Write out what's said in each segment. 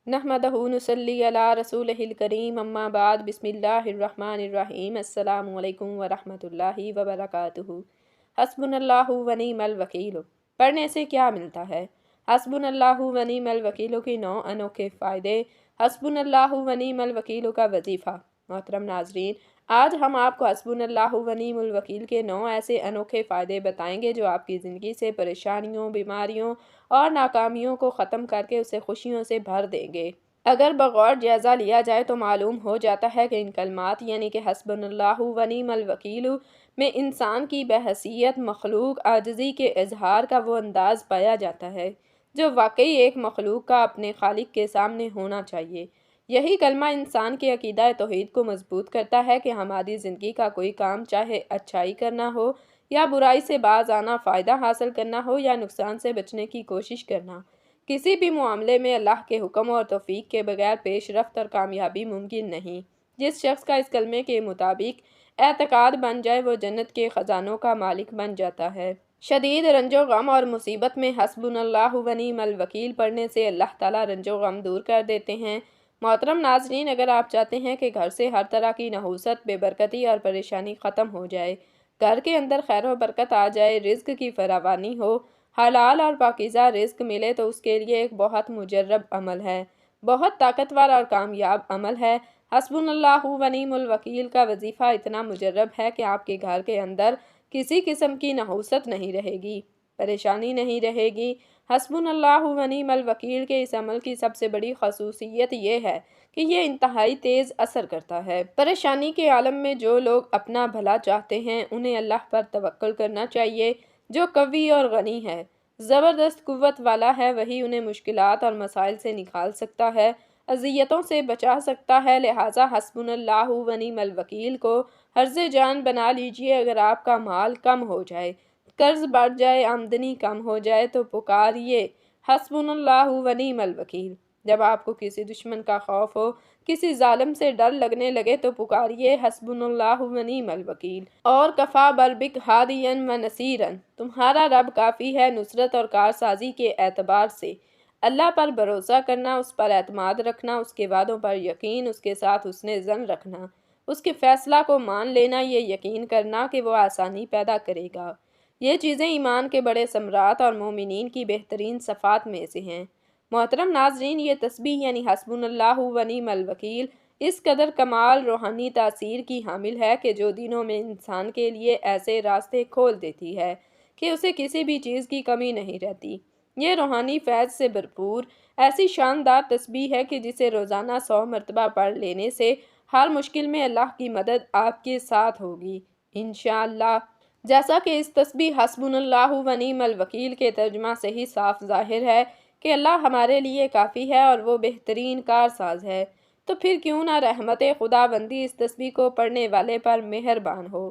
नहमदहु नुसल्ली अला रसूलिहिल करीम अम्मा बाद बिस्मिल्लाहिर रहमानिर रहीम अस्सलामु अलैकुम व रहमतुल्लाहि व बरकातुहू। हस्बुनल्लाहु व निअमल वकील। पढ़ने से क्या मिलता है? हस्बुनल्लाहु व निअमल वकील के 9 अनोखे फ़ायदे। हस्बुनल्लाहु व निअमल वकील का वजीफ़ा। मोहतरम नाज़रीन, आज हम आपको हस्बुनल्लाहु व निअमल वकील के 9 ऐसे अनोखे फ़ायदे बताएंगे जो आपकी ज़िंदगी से परेशानियों, बीमारियों और नाकामियों को ख़त्म करके उसे खुशियों से भर देंगे। अगर बग़ौर जायज़ा लिया जाए तो मालूम हो जाता है कि इन कलमात यानी कि हस्बुनल्लाहु व निअमल वकील में इंसान की बहसीयत मखलूक आजिज़ी के इजहार का वो अंदाज़ पाया जाता है जो वाकई एक मखलूक का अपने खालिक के सामने होना चाहिए। यही कलमा इंसान के अकीदा तौहीद को मजबूत करता है कि हमारी ज़िंदगी का कोई काम, चाहे अच्छाई करना हो या बुराई से बाज आना, फ़ायदा हासिल करना हो या नुकसान से बचने की कोशिश करना, किसी भी मामले में अल्लाह के हुक्म और तौफीक के बगैर पेशरफ्त और कामयाबी मुमकिन नहीं। जिस शख्स का इस कलमे के मुताबिक एतकाद बन जाए वो जन्नत के ख़जानों का मालिक बन जाता है। शदीद रंजो गम और मुसीबत में हस्बुनल्लाहु व निअमल वकील पढ़ने से अल्लाह ताला रंजो गम दूर कर देते हैं। मोहतरम नाज़रीन, अगर आप चाहते हैं कि घर से हर तरह की नहूसत, बेबरकती और परेशानी ख़त्म हो जाए, घर के अंदर खैर व बरकत आ जाए, रिज़्क की फरावानी हो, हलाल और पाकीज़ा रिज़्क मिले, तो उसके लिए एक बहुत मुजर्रब अमल है, बहुत ताकतवर और कामयाब अमल है। हस्बुनल्लाहु व निअमल वकील का वजीफ़ा इतना मुजर्रब है कि आपके घर के अंदर किसी किस्म की नहूसत नहीं रहेगी, परेशानी नहीं रहेगी। हस्बुनल्लाहु व निअमल वकील के इस अमल की सबसे बड़ी खसूसियत ये है कि ये इंतहाई तेज़ असर करता है। परेशानी के आलम में जो लोग अपना भला चाहते हैं उन्हें अल्लाह पर तवक्कुल करना चाहिए जो कवी और गनी है, ज़बरदस्त कुव्वत वाला है। वही उन्हें मुश्किलात और मसाइल से निकाल सकता है, अज़ियतों से बचा सकता है। लिहाजा हस्बुनल्लाहु व निअमल वकील को हर्ज़े जान बना लीजिए। अगर आपका माल कम हो जाए, कर्ज बढ़ जाए, आमदनी कम हो जाए तो पुकारिए हस्बुनल्लाहु व निअमल वकील। जब आपको किसी दुश्मन का खौफ हो, किसी जालिम से डर लगने लगे तो पुकारिए हस्बुनल्लाहु व निअमल वकील। और कफ़ा बरबिक हादियन व नसीरन, तुम्हारा रब काफ़ी है नुसरत और कारसाजी के एतबार से। अल्लाह पर भरोसा करना, उस पर एतमाद रखना, उसके वादों पर यकीन, उसके साथ हुस्ने ज़न रखना, उसके फ़ैसला को मान लेना, ये यकीन करना कि वो आसानी पैदा करेगा। ये चीज़ें ईमान के बड़े समरात और मोमिनीन की बेहतरीन सफ़ात में से हैं। मोहतरम नाज़रीन, ये तस्बीह यानी हस्बुनल्लाहु व निअमल वकील इस कदर कमाल रूहानी तासीर की हामिल है कि जो दिनों में इंसान के लिए ऐसे रास्ते खोल देती है कि उसे किसी भी चीज़ की कमी नहीं रहती। ये रूहानी फैज़ से भरपूर ऐसी शानदार तस्बीह है कि जिसे रोज़ाना 100 मरतबा पढ़ लेने से हर मुश्किल में अल्लाह की मदद आपके साथ होगी इंशाअल्लाह। जैसा कि इस तस्बीह हस्बुनल्लाहु व निअमल वकील के तर्जुमा से ही साफ ज़ाहिर है कि अल्लाह हमारे लिए काफ़ी है और वो बेहतरीन कारसाज है, तो फिर क्यों ना रहमत खुदाबंदी इस तस्बीह को पढ़ने वाले पर मेहरबान हो।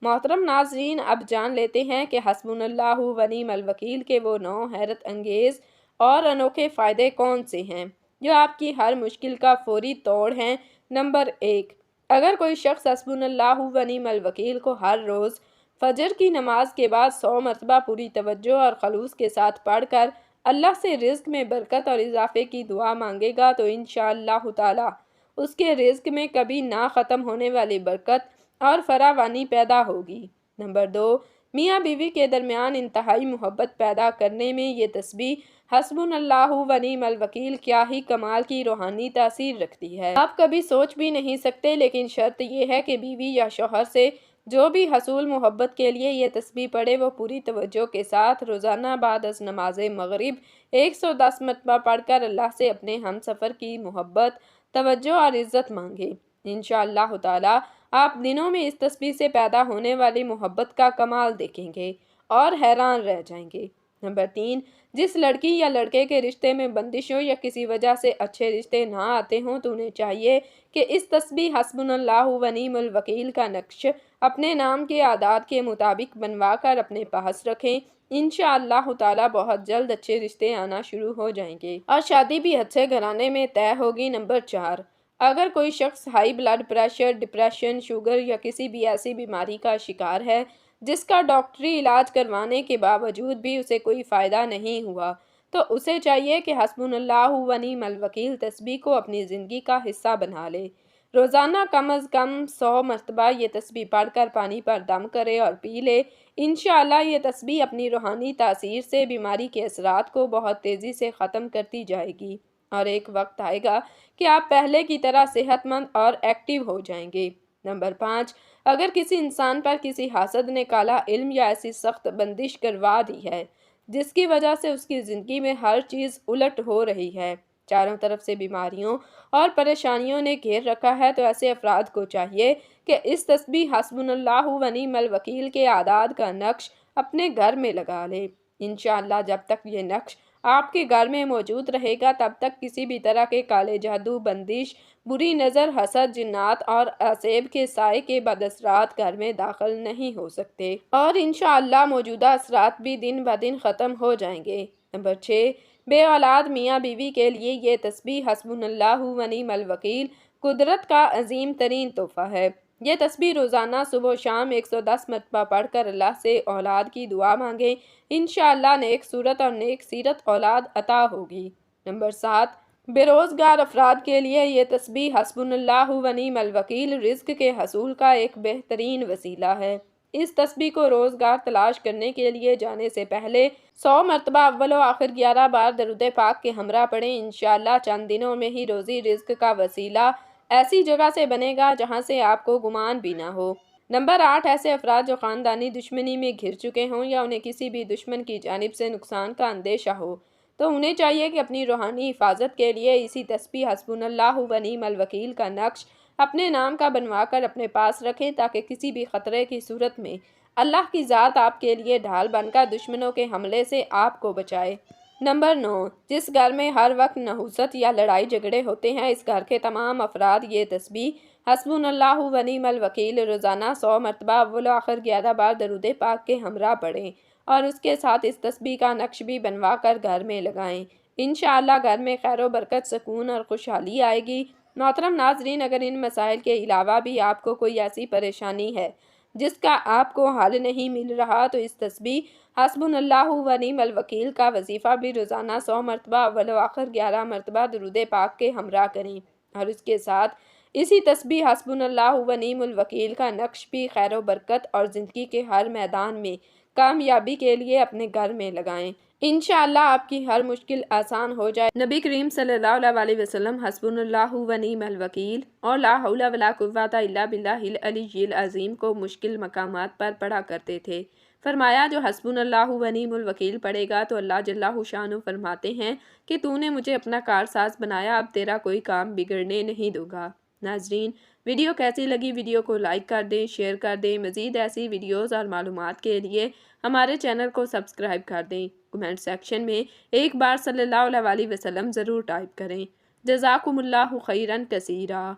मोहतरम नाज़रीन, अब जान लेते हैं कि हस्बुनल्लाहु व निअमल वकील के वो 9 हैरत अंगेज़ और अनोखे फ़ायदे कौन से हैं जो आपकी हर मुश्किल का फ़ौरी तोड़ हैं। नंबर 1, अगर कोई शख्स हस्बुनल्लाहु व निअमल वकील को हर रोज़ फजर की नमाज के बाद 100 मरतबा पूरी तवज्जो और खलूस के साथ पढ़कर अल्लाह से रिज़्क में बरकत और इजाफे की दुआ मांगेगा तो इंशाअल्लाह ताला उसके रिज़्क में कभी ना ख़त्म होने वाली बरकत और फरावानी पैदा होगी। नंबर 2, मियाँ बीवी के दरमियान इंतहाई मोहब्बत पैदा करने में ये तस्बीह हस्बुनल्लाहु व निअमल वकील क्या ही कमाल की रूहानी तासीर रखती है, आप कभी सोच भी नहीं सकते। लेकिन शर्त यह है कि बीवी या शौहर से जो भी हसूल मोहब्बत के लिए ये तस्बीह पढ़े वो पूरी तवज्जो के साथ रोज़ाना बाद अज़ नमाज मगरिब 110 मरतबा पढ़कर अल्लाह से अपने हम सफ़र की मोहब्बत, तवज्जो और इज़्ज़त मांगे। इंशाअल्लाह ताला आप दिनों में इस तस्बीह से पैदा होने वाली मोहब्बत का कमाल देखेंगे और हैरान रह जाएंगे। नंबर 3, जिस लड़की या लड़के के रिश्ते में बंदिश हो या किसी वजह से अच्छे रिश्ते ना आते हों तो उन्हें चाहिए कि इस तस्बीह हस्बुनल्लाहु व निअमल वकील का नक्श अपने नाम के आदात के मुताबिक बनवा कर अपने पास रखें। इंशाअल्लाह ताला बहुत जल्द अच्छे रिश्ते आना शुरू हो जाएंगे और शादी भी अच्छे घराने में तय होगी। नंबर 4, अगर कोई शख्स high blood pressure, depression, sugar या किसी भी ऐसी बीमारी का शिकार है जिसका डॉक्टरी इलाज करवाने के बावजूद भी उसे कोई फ़ायदा नहीं हुआ, تو اسے چاہیے کہ حسبن اللہ و نعم الوکیل تسبیح کو اپنی زندگی کا حصہ بنا لے۔ روزانہ کم از کم 100 مرتبہ یہ تسبیح پڑھ کر پانی پر دم کرے اور پی لے۔ انشاءاللہ یہ تسبیح اپنی روحانی تاثیر سے بیماری کے اثرات کو بہت تیزی سے ختم کرتی جائے گی، اور ایک وقت آئے گا کہ آپ پہلے کی طرح صحت مند اور ایکٹیو ہو جائیں گے۔ نمبر 5، اگر کسی انسان پر کسی حاسد نے کالا علم یا ایسی سخت بندش کروا دی ہے جس کی وجہ سے اس کی زندگی میں ہر چیز الٹ ہو رہی ہے، چاروں طرف سے بیماریوں اور پریشانیوں نے گھیر رکھا ہے، تو ایسے افراد کو چاہیے کہ اس تسبیح حسبن اللہ و نعم الوکیل کے اعداد کا نقش اپنے گھر میں لگا لے۔ انشاءاللہ جب تک یہ نقش آپ کے گھر میں موجود رہے گا تب تک کسی بھی طرح کے کالے جادو، بندش، بری نظر، حسد، جنات اور اعصاب کے سائے کے بد اثرات گھر میں داخل نہیں ہو سکتے، اور انشاءاللہ موجودہ اثرات بھی دن بدن ختم ہو جائیں گے۔ نمبر 6، بے اولاد میاں بیوی کے لیے یہ تسبیح حسبن اللہ و نعم الوکیل قدرت کا عظیم ترین تحفہ ہے۔ یہ تسبیح روزانہ صبح و شام 110 مرتبہ پڑھ کر اللہ سے اولاد کی دعا مانگیں، انشاءاللہ نیک صورت اور نیک سیرت اولاد عطا ہوگی۔ نمبر 7، بے روزگار افراد کے لیے یہ تسبیح حسبن اللہ و نعم الوکیل رزق کے حصول کا ایک بہترین وسیلہ ہے۔ اس تسبیح کو روزگار تلاش کرنے کے لیے جانے سے پہلے 100 مرتبہ اول و آخر 11 بار درود پاک کے ہمراہ پڑھیں، انشاءاللہ چند دنوں میں ہی روزی رزق کا وسیلہ ایسی جگہ سے بنے گا جہاں سے آپ کو گمان بھی نہ ہو۔ نمبر 8، ایسے افراد جو خاندانی دشمنی میں گھر چکے ہوں یا انہیں کسی بھی دشمن کی جانب سے نقصان کا اندیشہ ہو، تو انہیں چاہیے کہ اپنی روحانی حفاظت کے لیے اسی تسبیح حسبن اللہ و نعم الوکیل کا نقش اپنے نام کا بنوا کر اپنے پاس رکھیں، تاکہ کسی بھی خطرے کی صورت میں اللہ کی ذات آپ کے لیے ڈھال بن کر دشمنوں کے حملے سے آپ کو بچائے۔ نمبر 9، جس گھر میں ہر وقت نحوست یا لڑائی جھگڑے ہوتے ہیں، اس گھر کے تمام افراد یہ تسبیح حسبن اللہ و نعم الوکیل روزانہ 100 مرتبہ اول و آخر 11 بار درود پاک کے ہمراہ پڑھیں، اور اس کے ساتھ اس تسبیح کا نقش بھی بنوا کر گھر میں لگائیں۔ انشاءاللہ گھر میں خیر و برکت، سکون اور خوشحالی آئے گی۔ محترم ناظرین، اگر ان مسائل کے علاوہ بھی آپ کو کوئی ایسی پریشانی ہے جس کا آپ کو حل نہیں مل رہا، تو اس تسبیح حسبن اللہ و نعم الوکیل کا وظیفہ بھی روزانہ 100 مرتبہ اول و آخر 11 مرتبہ درود پاک کے ہمراہ کریں، اور اس کے ساتھ اسی تسبیح حسبن اللہ و نعم الوکیل کا نقش بھی خیر و برکت اور زندگی کے ہر میدان میں کامیابی کے لیے اپنے گھر میں لگائیں۔ انشاءاللہ آپ کی ہر مشکل آسان ہو جائے۔ نبی کریم صلی اللہ علیہ وسلم حسبن اللہ و نعم الوکیل اور لا حول ولا قوۃ الا باللہ العلی العظیم کو مشکل مقامات پر پڑھا کرتے تھے۔ فرمایا جو حسبن اللہ و نعم الوکیل پڑھے گا تو اللہ جل شانہ فرماتے ہیں کہ تو نے مجھے اپنا کارساز بنایا، اب تیرا کوئی کام بگڑنے نہیں دوں گا۔ ناظرین، ویڈیو کیسی لگی؟ ویڈیو کو لائک کر دیں، شیئر کر دیں۔ مزید ایسی ویڈیوز اور معلومات کے لیے ہمارے چینل کو سبسکرائب کر دیں۔ کمنٹ سیکشن میں ایک بار صلی اللہ علیہ وسلم ضرور ٹائپ کریں۔ جزاکم اللہ خیرا کثیرا۔